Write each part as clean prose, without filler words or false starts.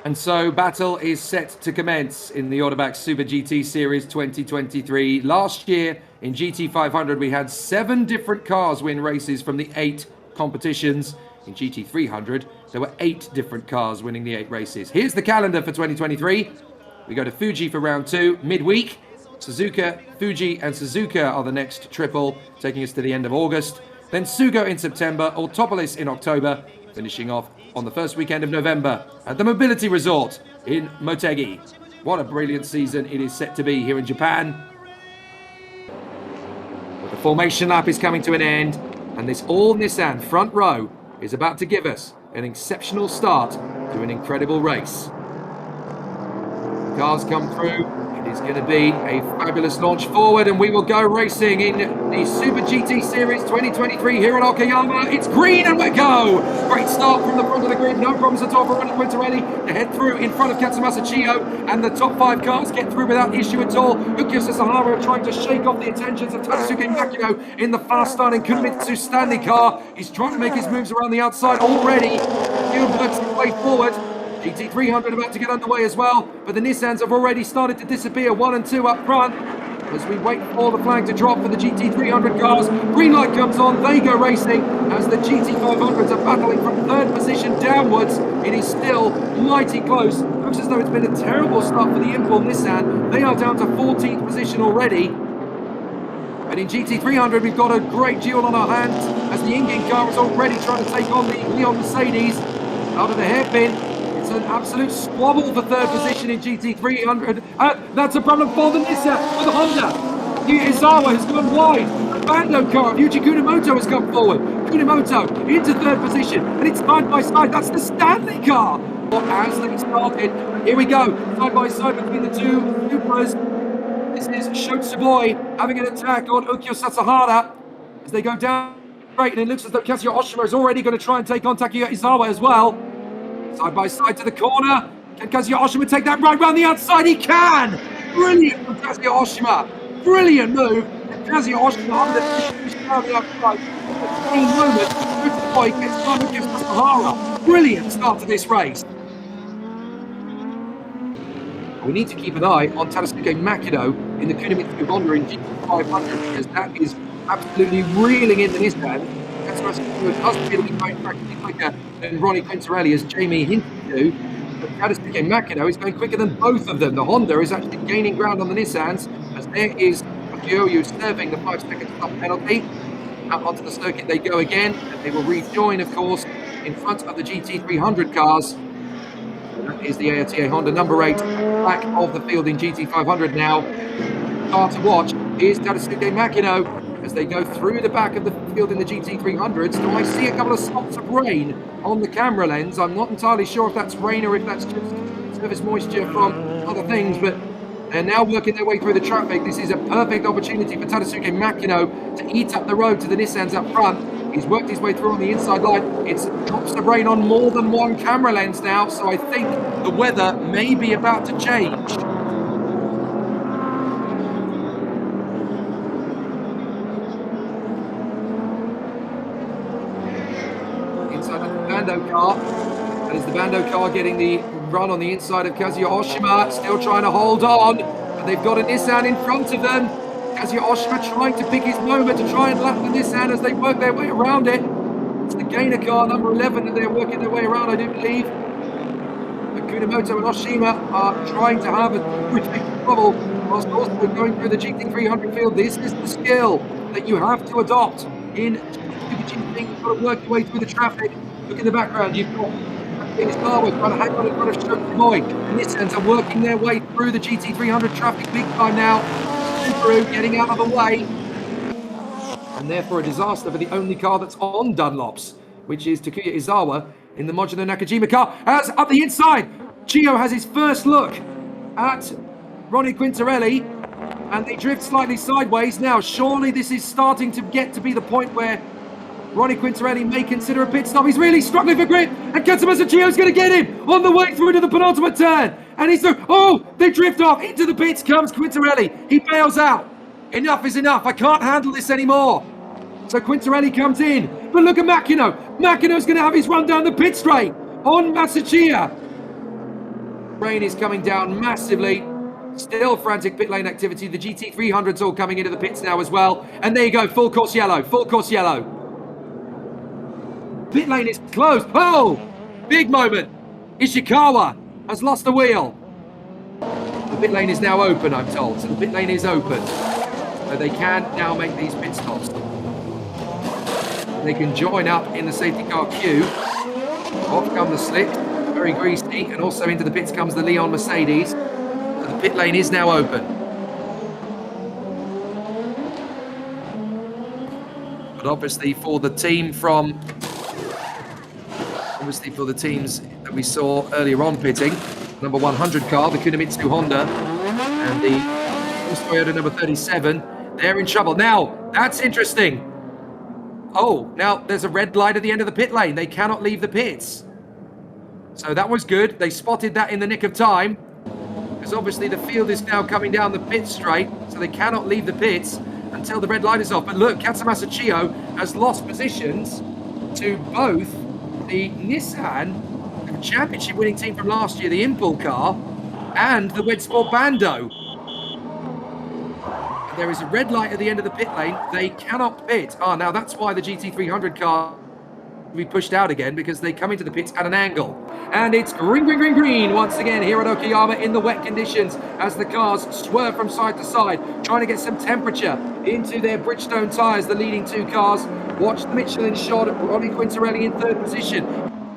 And so battle is set to commence in the Autobac Super GT Series 2023. Last year in GT 500, we had 7 different cars win races from the 8 competitions. In GT 300, there were 8 different cars winning the 8 races. Here's the calendar for 2023. We go to Fuji for round 2, midweek. Suzuka, Fuji, and Suzuka are the next triple, taking us to the end of August. Then Sugo in September, Autopolis in October, finishing off on the first weekend of November at the Mobility Resort in Motegi. What a brilliant season it is set to be here in Japan. But the formation lap is coming to an end, and this all-Nissan front row is about to give us an exceptional start to an incredible race. The cars come through. It is going to be a fabulous launch forward, and we will go racing in the Super GT Series 2023 here at Okayama. It's green and we go! Great start from the front of the grid, no problems at all for Ronnie Quintarelli to head through in front of Katsumasa Chiyo, and the top 5 cars get through without issue at all. Ukyo Sasahara trying to shake off the attentions of Tatsuki Makino in the fast-starting Kunomitsu Stanley car. He's trying to make his moves around the outside already. He'll works his way forward. GT 300 about to get underway as well, but the Nissans have already started to disappear, 1 and 2 up front. As we wait for the flag to drop for the GT 300 cars, green light comes on, they go racing as the GT 500s are battling from 3rd position downwards. It is still mighty close. Looks as though it's been a terrible start for the Impel Nissan. They are down to 14th position already. And in GT 300, we've got a great duel on our hands as the Ingin car is already trying to take on the Leon Mercedes out of the hairpin. It's an absolute squabble for 3rd position in GT 300. That's a problem for the Nissan with Honda. Izawa has gone wide. The Bando car of Yuji Kunamoto has come forward. Kunamoto into 3rd position, and it's side by side. That's the Stanley car. As they started, here we go, side by side between the two Supras. This is Shotsuboi having an attack on Ukyo Sasahara as they go down straight, and it looks as though Kazuya Oshima is already going to try and take on Takuya Izawa as well. Side by side to the corner. Can Kazuya Oshima take that right round the outside? He can! Brilliant from Kazuya Oshima. Brilliant move. And Kazuya Oshima on the outside. Clean moment. Shotsuboi gets on against Sasahara. Brilliant start to this race. We need to keep an eye on Tadasuke Makino in the Kunomitsu Honda in GT 500 because that is absolutely reeling in the Nissan. That's why it does appear to be going practically quicker than Ronnie Quintarelli, as Jamie hinted to. But Tadasuke Makino is going quicker than both of them. The Honda is actually gaining ground on the Nissans as there is Kyoyu serving the 5-second stop penalty. Out onto the circuit they go again, and they will rejoin, of course, in front of the GT 300 cars. That is the ARTA Honda number 8, back of the field in GT 500 now. Car to watch is Tadasuke Makino as they go through the back of the field in the GT 300s. So I see a couple of spots of rain on the camera lens. I'm not entirely sure if that's rain or if that's just surface moisture from other things, but they're now working their way through the traffic. This is a perfect opportunity for Tadasuke Makino to eat up the road to the Nissans up front. He's worked his way through on the inside line. It's drops of rain on more than one camera lens now, so I think the weather may be about to change. Inside of the Bando car. That is the Bando car getting the run on the inside of Kazuya Oshima, still trying to hold on, but they've got a Nissan in front of them. Kazuya Oshima trying to pick his moment to try and lap the Nissan as they work their way around it. It's the Gainer car, number 11, that they're working their way around, I do believe. But Kunamoto and Oshima are trying to have a big trouble whilst also going through the GT 300 field. This is the skill that you have to adopt in GT. You've got to work your way through the traffic. Look in the background, you've got Izawa trying to hang on in front of Shotsuboi. The Nissans are working their way through the GT 300 traffic big time now. Through, getting out of the way, and therefore a disaster for the only car that's on Dunlops, which is Takuya Izawa in the modular Nakajima car. As up the inside, Chiyo has his first look at Ronnie Quintarelli, and they drift slightly sideways. Now, surely this is starting to get to be the point where Ronnie Quintarelli may consider a pit stop. He's really struggling for grip, and Katsumasa Chiyo's going to get him on the way through to the penultimate turn. And he's through. Oh, they drift off. Into the pits comes Quintarelli. He bails out. Enough is enough. I can't handle this anymore. So Quintarelli comes in. But look at Makino. Makino's going to have his run down the pit straight on Matsuchiya. rain is coming down massively. Still frantic pit lane activity. The GT300's all coming into the pits now as well. And there you go, full course yellow, full course yellow. Pit lane is closed. Oh, big moment. Ishikawa has lost the wheel. The pit lane is now open, I'm told. So the pit lane is open. So they can now make these pit stops. They can join up in the safety car queue. Off come the slicks, very greasy. And also into the pits comes the Leon Mercedes. So the pit lane is now open. But obviously for the teams that we saw earlier on pitting, number 100 car, the Kunimitsu Honda, and the Toyota number 37, they're in trouble. Now, that's interesting. Oh, now there's a red light at the end of the pit lane. They cannot leave the pits. So that was good. They spotted that in the nick of time, because obviously the field is now coming down the pit straight, so they cannot leave the pits until the red light is off. But look, Katsumasa Chiyo has lost positions to both the Nissan championship winning team from last year, the Impul car, and the Wed Sport Bando. And there is a red light at the end of the pit lane. They cannot pit. Ah, now that's why the GT300 car will be pushed out again, because they come into the pits at an angle. And it's green, green, green, green once again here at Okayama in the wet conditions as the cars swerve from side to side, trying to get some temperature into their Bridgestone tyres, the leading two cars. Watch the Michelin shot at Ronnie Quintarelli in third position.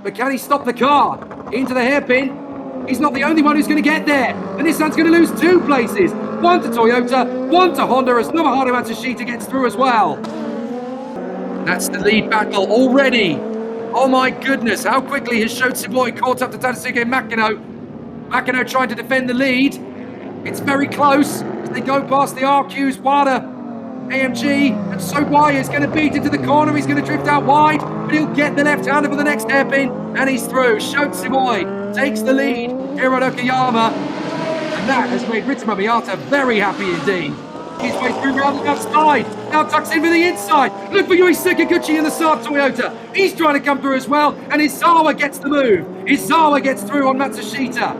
But can he stop the car into the hairpin? He's not the only one who's going to get there. And Nissan's going to lose 2 places. One to Toyota, one to Honda, as Nobuharu Matsushita gets through as well. That's the lead battle already. Oh my goodness, how quickly has Shotsuboi caught up to Tadasuke Makino. Makino trying to defend the lead. It's very close as they go past the RQs. Wada, AMG, and Sobaya is going to beat into the corner. He's going to drift out wide, but he'll get the left-hander for the next hairpin, and he's through. Shotsuboi takes the lead here at Okayama, and that has made Ritama Miyata very happy indeed. His way through round the outside, now tucks in for the inside. Look for Yui Sakaguchi in the Saab Toyota. He's trying to come through as well, and Izawa gets the move. Izawa gets through on Matsushita.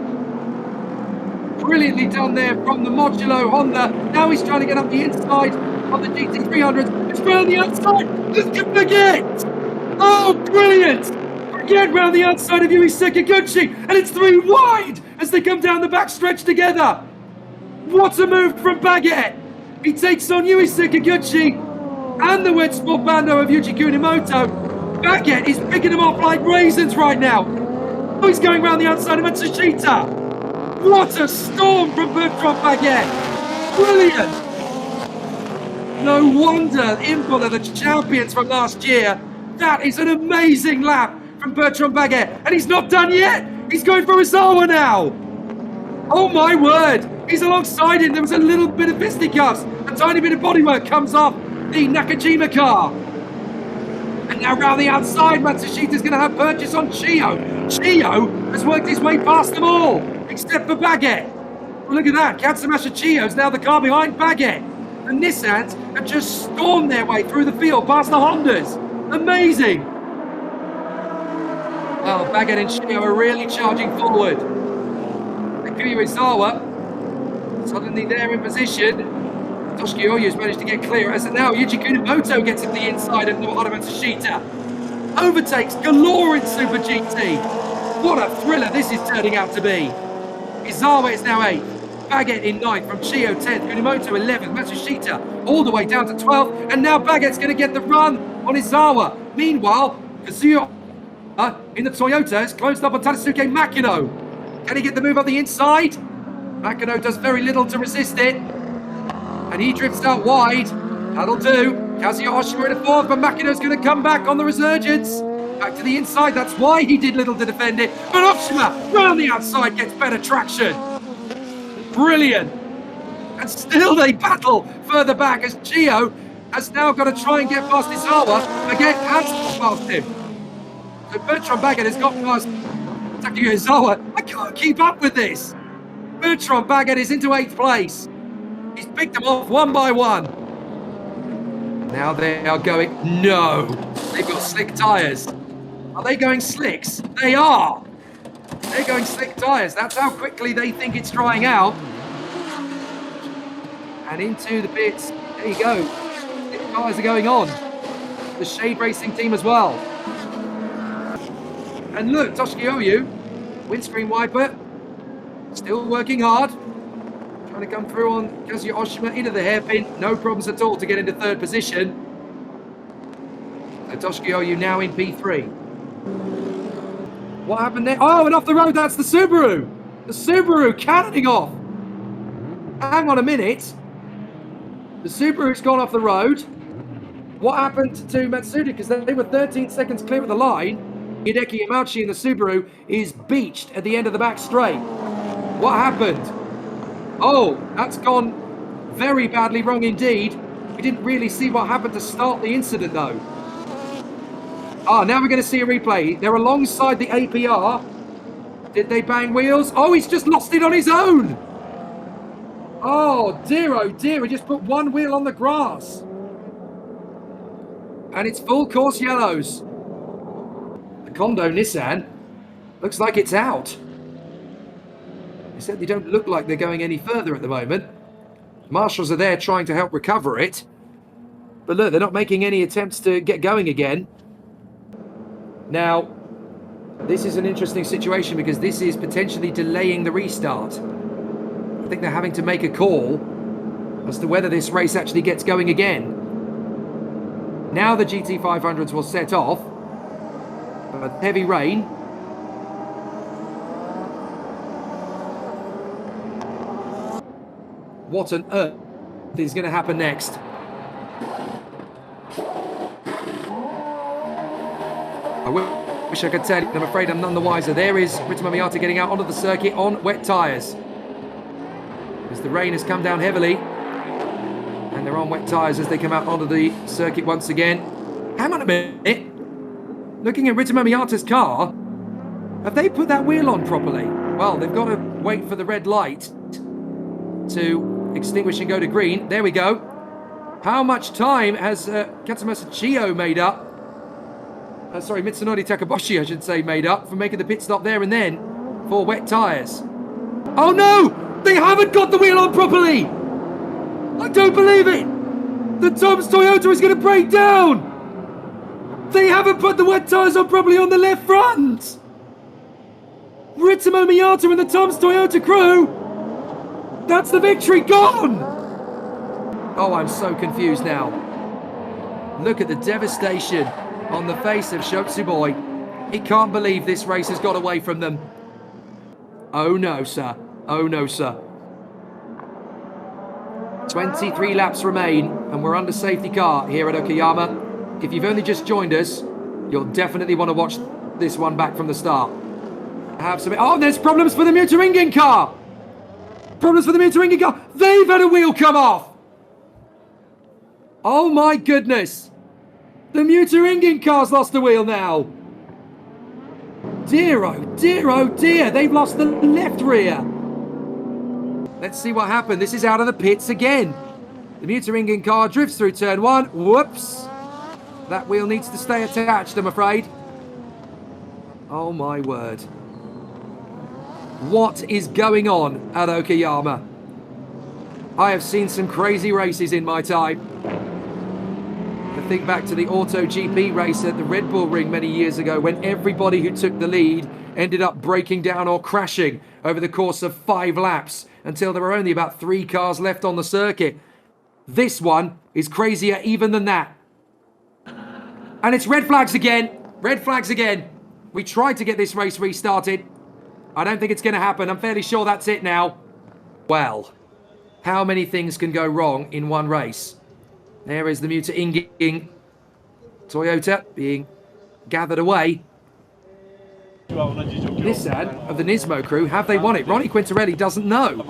Brilliantly done there from the Modulo Honda. Now he's trying to get up the inside of the GT300. It's round the outside. Look at Baguette. Oh, brilliant. Baguette round the outside of Yui Sakaguchi, and it's 3 wide as they come down the back stretch together. What a move from Baguette. He takes on Yui Sakaguchi and the Wed Sport Bando of Yuji Kunimoto. Baguette is picking them off like raisins right now. Oh, he's going round the outside of Matsushita. What a storm from Bertrand Baguette. Brilliant. No wonder Impul are the champions from last year. That is an amazing lap from Bertrand Baguette. And he's not done yet. He's going for Izawa now. Oh my word. He's alongside him. There was a little bit of fisticuffs. A tiny bit of bodywork comes off the Nakajima car. And now round the outside, Matsushita's going to have purchase on Chiyo. Chiyo has worked his way past them all, except for Baguette. Well, look at that. Katsumasa Chiyo's now the car behind Baguette. The Nissans have just stormed their way through the field past the Hondas. Amazing. Well, Baguette and Chiyo are really charging forward. Takuya Izawa suddenly there in position. Toshiki Oyu's managed to get clear as now Yuji Kunimoto gets at the inside of Nobuharu Matsushita. Overtakes galore in Super GT. What a thriller this is turning out to be. Izawa is now 8th. Baguette in 9th, from Chiyo 10th, Kunimoto 11th, Matsushita all the way down to 12th, and now Baguette's going to get the run on Izawa. Meanwhile, Kazuya in the Toyota has closed up on Tadasuke Makino. Can he get the move on the inside? Makino does very little to resist it, and he drifts out wide. That'll do. Kazuya Oshima in 4th, but Makino's going to come back on the resurgence. Back to the inside, that's why he did little to defend it, but Oshima round the outside gets better traction. Brilliant. And still they battle further back as Chiyo has now got to try and get past Izawa. Baguette has got past him. So Bertrand Baguette has got past Takuya Izawa. I can't keep up with this. Bertrand Baguette is into 8th place. He's picked them off one by one. Now they are going, no. They've got slick tyres. Are they going slicks? They are. They're going slick tyres. That's how quickly they think it's drying out. And into the pits. There you go. Slick tyres are going on. The Shade Racing team as well. And look, Toshiki windscreen wiper, still working hard. Trying to come through on Kazuya Oshima into the hairpin. No problems at all to get into third position. So Toshiki now in P3. What happened there? Oh, and off the road, that's the Subaru. The Subaru cannoning off. Hang on a minute. The Subaru's gone off the road. What happened to Matsuda? Because they were 13 seconds clear of the line. Hideki Yamauchi in the Subaru is beached at the end of the back straight. What happened? Oh, that's gone very badly wrong indeed. We didn't really see what happened to start the incident though. Ah, now we're going to see a replay. They're alongside the APR. Did they bang wheels? Oh, he's just lost it on his own. Oh dear, he just put one wheel on the grass. And it's full course yellows. The Kondo Nissan looks like it's out. They certainly don't look like they're going any further at the moment. Marshals are there trying to help recover it. But look, they're not making any attempts to get going again. Now, this is an interesting situation because this is potentially delaying the restart. I think they're having to make a call as to whether this race actually gets going again. Now the GT500s will set off, but heavy rain. What on earth is going to happen next? I wish I could tell you, I'm afraid I'm none the wiser. There is Ritamo Miyata getting out onto the circuit on wet tyres. As the rain has come down heavily. And they're on wet tyres as they come out onto the circuit once again. Hang on a minute. Looking at Ritamo Miyata's car, have they put that wheel on properly? Well, they've got to wait for the red light to extinguish and go to green. There we go. How much time has Katsumasa Chiyo made up? Mitsunori Takaboshi, I should say, made up for making the pit stop there and then for wet tyres. Oh no! They haven't got the wheel on properly! I don't believe it! The Tom's Toyota is going to break down! They haven't put the wet tyres on properly on the left front! Ritamo Miyata and the Tom's Toyota crew! That's the victory gone! Oh, I'm so confused now. Look at the devastation on the face of Shotsuboi. He can't believe this race has got away from them. Oh no, sir. Oh no, sir. 23 laps remain, and we're under safety car here at Okayama. If you've only just joined us, you'll definitely want to watch this one back from the start. Oh, there's problems for the Mutaringen car! Problems for the Mutaringen car! They've had a wheel come off! Oh my goodness! The Mutaringen car's lost the wheel now! Dear, oh dear, they've lost the left rear! Let's see what happened. This is out of the pits again. The Mutaringen car drifts through turn one. Whoops! That wheel needs to stay attached, I'm afraid. Oh my word. What is going on at Okayama? I have seen some crazy races in my time. I think back to the Auto GP race at the Red Bull Ring many years ago when everybody who took the lead ended up breaking down or crashing over the course of 5 laps until there were only about 3 cars left on the circuit. This one is crazier even than that. And it's red flags again. Red flags again. We tried to get this race restarted. I don't think it's going to happen. I'm fairly sure that's it now. Well, how many things can go wrong in one race? There is the Mutaringen Toyota being gathered away. Nissan of the Nismo crew, have they won it? Ronnie Quintarelli doesn't know.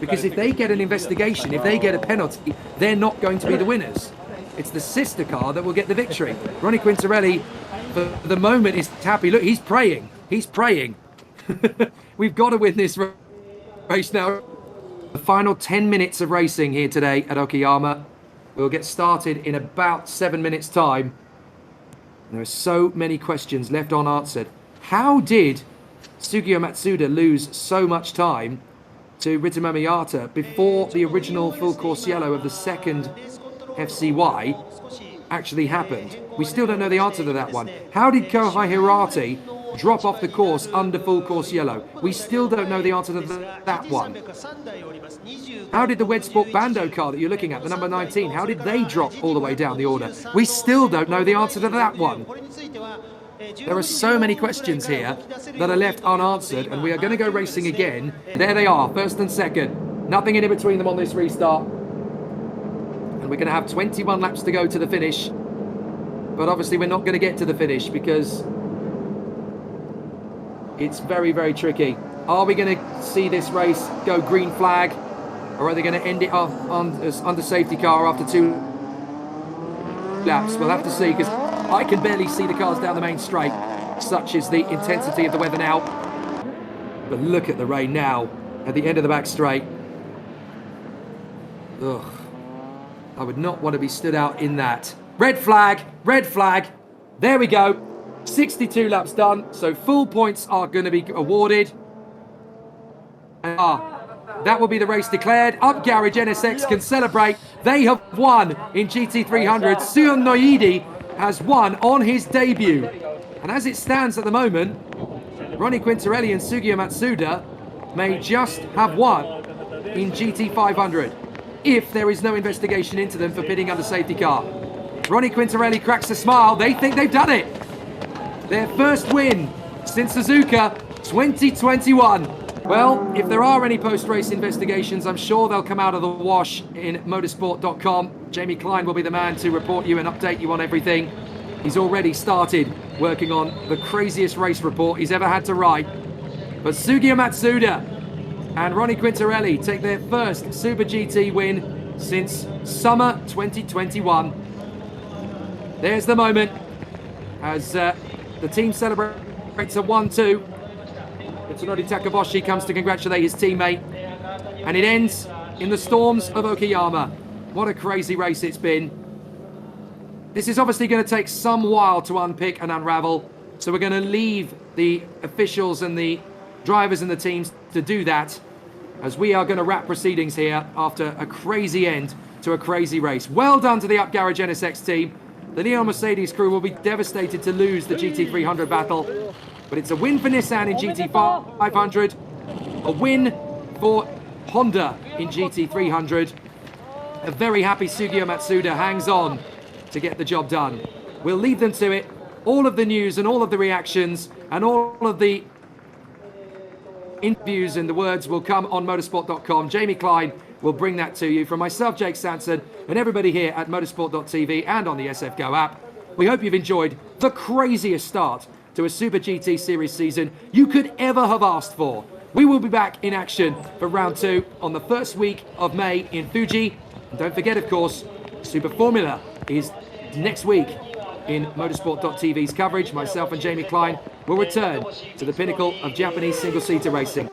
Because if they get an investigation, if they get a penalty, they're not going to be the winners. It's the sister car that will get the victory. Ronnie Quintarelli, for the moment, is happy. Look, he's praying. He's praying. We've got to win this race now. The final 10 minutes of racing here today at Okayama. We'll get started in about 7 minutes' time. There are so many questions left unanswered. How did Sugio Matsuda lose so much time to Ritamo Miyata before the original full course yellow of the second FCY actually happened? We still don't know the answer to that one. How did Kohai Hirati drop off the course under full course yellow? We still don't know the answer to that one. How did the Wed Sport Bando car that you're looking at, the number 19, how did they drop all the way down the order? We still don't know the answer to that one. There are so many questions here that are left unanswered, and we are going to go racing again. There they are, first and second. Nothing in between them on this restart. And we're going to have 21 laps to go to the finish. But obviously we're not going to get to the finish because it's very, very tricky. Are we going to see this race go green flag? Or are they going to end it off under safety car after 2 laps? We'll have to see, because I can barely see the cars down the main straight. Such is the intensity of the weather now. But look at the rain now at the end of the back straight. Ugh. I would not want to be stood out in that. Red flag, red flag. There we go. 62 laps done. So full points are going to be awarded. That will be the race declared. Up Garage NSX can celebrate. They have won in GT300. Suyon Noidi has won on his debut. And as it stands at the moment, Ronnie Quintarelli and Sugio Matsuda may just have won in GT500 if there is no investigation into them for pitting under safety car. Ronnie Quintarelli cracks a smile. They think they've done it. Their first win since Suzuka 2021. Well, if there are any post-race investigations, I'm sure they'll come out of the wash in motorsport.com. Jamie Klein will be the man to report you and update you on everything. He's already started working on the craziest race report he's ever had to write. But Sugio Matsuda and Ronnie Quintarelli take their first Super GT win since summer 2021. There's the moment as the team celebrates a 1-2. Tsunori Takaboshi comes to congratulate his teammate. And it ends in the storms of Okayama. What a crazy race it's been. This is obviously going to take some while to unpick and unravel. So we're going to leave the officials and the drivers and the teams to do that, as we are going to wrap proceedings here after a crazy end to a crazy race. Well done to the Up Garage NSX team. The Leon Mercedes crew will be devastated to lose the GT300 battle. But it's a win for Nissan in GT500, a win for Honda in GT300. A very happy Sugio Matsuda hangs on to get the job done. We'll leave them to it. All of the news and all of the reactions and all of the interviews and the words will come on motorsport.com. Jamie Klein will bring that to you. From myself, Jake Sanson, and everybody here at motorsport.tv and on the SF Go app, we hope you've enjoyed the craziest start to a Super GT Series season you could ever have asked for. We will be back in action for round 2 on the first week of May in Fuji. And don't forget, of course, Super Formula is next week in motorsport.tv's coverage. Myself and Jamie Klein will return to the pinnacle of Japanese single-seater racing.